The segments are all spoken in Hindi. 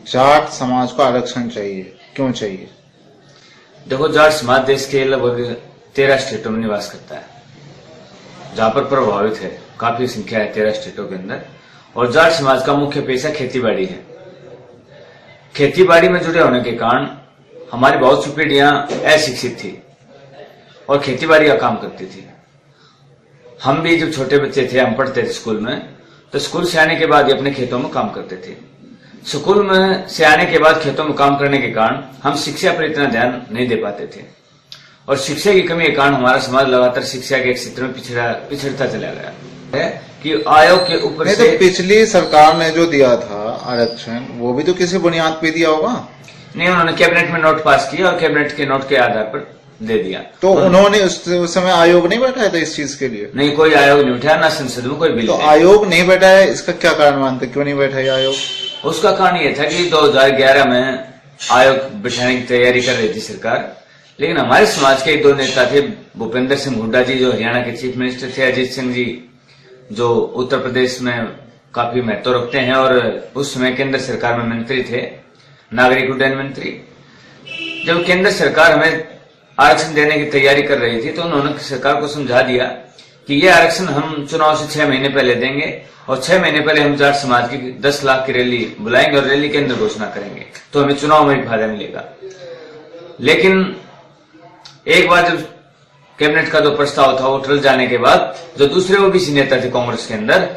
जाट समाज को आरक्षण चाहिए, क्यों चाहिए? देखो, जाट समाज देश के लगभग 13 स्टेटों में निवास करता है, जहां पर प्रभावित है, काफी संख्या है 13 स्टेटों के अंदर। और जाट समाज का मुख्य पेशा खेतीबाड़ी है। खेतीबाड़ी में जुड़े होने के कारण हमारी बहुत सी पीढ़ियां अशिक्षित थी और खेतीबाड़ी का काम करती थी। हम भी जब छोटे बच्चे थे, हम पढ़ते थे स्कूल में, तो स्कूल से आने के बाद ही अपने खेतों में काम करते थे। स्कूल में से आने के बाद खेतों में काम करने के कारण हम शिक्षा पर इतना ध्यान नहीं दे पाते थे और शिक्षा की कमी के कारण हमारा समाज लगातार शिक्षा के क्षेत्र में पिछड़ता चला गया है कि आयोग के ऊपर से। तो पिछली सरकार ने जो दिया था आरक्षण, वो भी तो किसी बुनियाद पे दिया होगा? नहीं, उन्होंने कैबिनेट में नोट पास किया और कैबिनेट के नोट के आधार पर दे दिया। तो उन्होंने उस समय आयोग नहीं बैठाया था इस चीज के लिए? नहीं, कोई आयोग नहीं उठाया, ना संसद में कोई बिल। तो आयोग नहीं बैठाया, इसका क्या कारण मानते, क्यों नहीं बैठाया आयोग? उसका कारण ये था कि 2011 में आयोग बिठाने की तैयारी कर रही थी सरकार, लेकिन हमारे समाज के 2 नेता थे, भूपेंद्र सिंह हुड्डा जी जो हरियाणा के चीफ मिनिस्टर थे, अजीत सिंह जी जो उत्तर प्रदेश में काफी महत्व रखते हैं और उस समय केंद्र सरकार में मंत्री थे, नागरिक उड्डयन मंत्री। जब केंद्र सरकार हमें आरक्षण देने की तैयारी कर रही थी तो उन्होंने सरकार को समझा दिया कि ये आरक्षण हम चुनाव से 6 महीने पहले देंगे और 6 महीने पहले हम जाट समाज की 10 लाख की रैली बुलाएंगे और रैली के अंदर घोषणा करेंगे, तो हमें चुनाव में भी फायदा मिलेगा। लेकिन एक बार जब कैबिनेट का जो प्रस्ताव था वो टल जाने के बाद जो दूसरे ओबीसी नेता थे कांग्रेस के अंदर,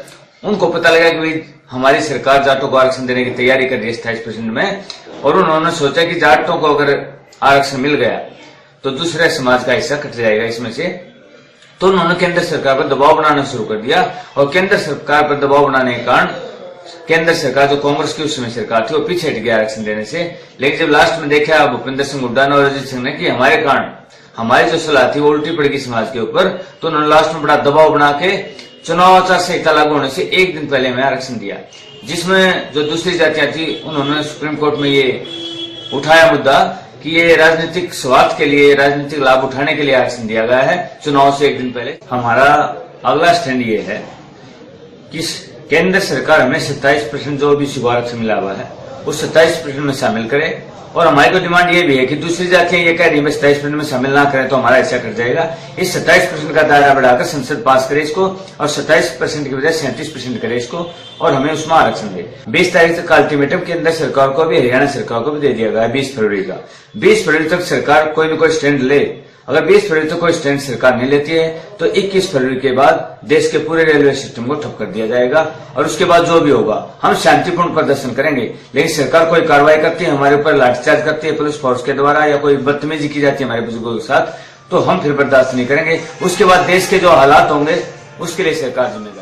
उनको पता लगा कि भाई हमारी सरकार जाटों को आरक्षण देने की तैयारी कर रही है 27% में, और उन्होंने सोचा कि जाटों को अगर आरक्षण मिल गया तो दूसरे समाज का हिस्सा कट जाएगा इसमें से। तो उन्होंने केंद्र सरकार पर दबाव बनाना शुरू कर दिया और केंद्र सरकार पर दबाव बनाने के कारण केंद्र सरकार जो कांग्रेस की उस समय सरकार थी वो पीछे हट गया आरक्षण देने से। लेकिन जब लास्ट में देखा भूपेंद्र सिंह हुड्डा ने और अजीत सिंह ने कि हमारे कारण हमारी जो सलाह थी वो उल्टी पड़ेगी समाज के ऊपर, तो उन्होंने लास्ट में बड़ा दबाव बना के चुनाव आचार संहिता लागू होने से 1 दिन पहले हमें आरक्षण दिया, जिसमें जो दूसरी जातियां थी उन्होंने सुप्रीम कोर्ट में ये उठाया मुद्दा कि ये राजनीतिक स्वार्थ के लिए, राजनीतिक लाभ उठाने के लिए आरक्षण दिया गया है चुनाव से 1 दिन पहले। हमारा अगला स्टैंड ये है कि केंद्र सरकार हमें 27% जो ओबीसी को आरक्षण मिला हुआ है उस 27% में शामिल करे, और हमारी तो डिमांड ये भी है कि दूसरी जातियां ये कह रही है 27% में शामिल ना करें तो हमारा हिस्सा कट जाएगा। इस 27% का दायरा बढ़ाकर संसद पास करे इसको और 27% की बजाय 37% करे इसको और हमें उसमें आरक्षण दे। 20 तारीख तक का अल्टीमेटम केंद्र सरकार को भी, हरियाणा सरकार को भी दे दिया गया है 20 फरवरी का। 20 फरवरी तक सरकार कोई न कोई स्टैंड ले। अगर 20 फरवरी तक कोई स्टैंड सरकार नहीं लेती है तो 21 फरवरी के बाद देश के पूरे रेलवे सिस्टम को ठप कर दिया जाएगा और उसके बाद जो भी होगा हम शांतिपूर्ण प्रदर्शन करेंगे। लेकिन सरकार कोई कार्रवाई करती है, हमारे ऊपर लाठीचार्ज करती है पुलिस फोर्स के द्वारा या कोई बदतमीजी की जाती है हमारे बुजुर्गों के साथ, तो हम फिर बर्दाश्त नहीं करेंगे। उसके बाद देश के जो हालात होंगे उसके लिए सरकार जिम्मेदार।